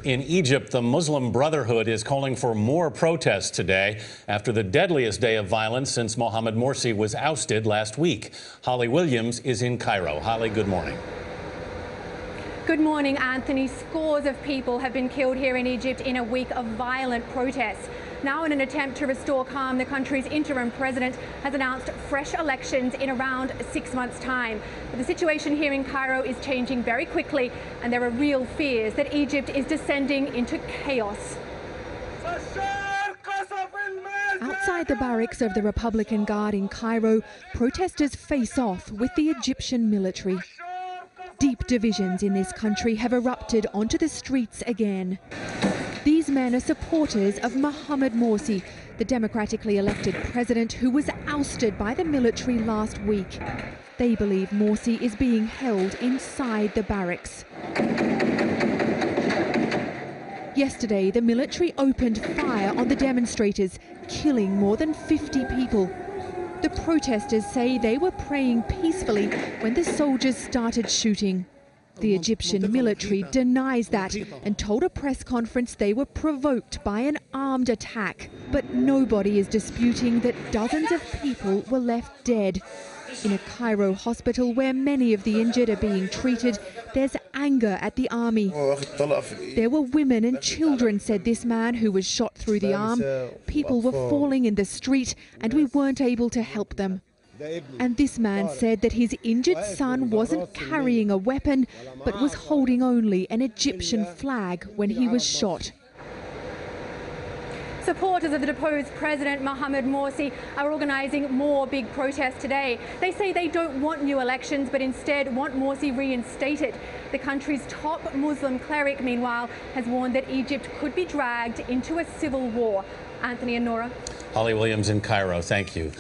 In Egypt, the Muslim Brotherhood is calling for more protests today after the deadliest day of violence since Mohammed Morsi was ousted last week. Holly Williams is in Cairo. Holly, good morning. Good morning, Anthony. Scores of people have been killed here in Egypt in a week of violent protests. Now, in an attempt to restore calm, the country's interim president has announced fresh elections in around 6 months' time. But the situation here in Cairo is changing very quickly, and there are real fears that Egypt is descending into chaos. Outside the barracks of the Republican Guard in Cairo, protesters face off with the Egyptian military. Deep divisions in this country have erupted onto the streets again. These men are supporters of Mohammed Morsi, the democratically elected president who was ousted by the military last week. They believe Morsi is being held inside the barracks. Yesterday, the military opened fire on the demonstrators, killing more than 50 people. The protesters say they were praying peacefully when the soldiers started shooting. The Egyptian military denies that and told a press conference they were provoked by an armed attack. But nobody is disputing that dozens of people were left dead. In a Cairo hospital where many of the injured are being treated, there's anger at the army. There were women and children, said this man who was shot through the arm. People were falling in the street and we weren't able to help them. And this man said that his injured son wasn't carrying a weapon, but was holding only an Egyptian flag when he was shot. Supporters of the deposed president, Mohammed Morsi, are organising more big protests today. They say they don't want new elections, but instead want Morsi reinstated. The country's top Muslim cleric, meanwhile, has warned that Egypt could be dragged into a civil war. Anthony and Nora. Holly Williams in Cairo, thank you.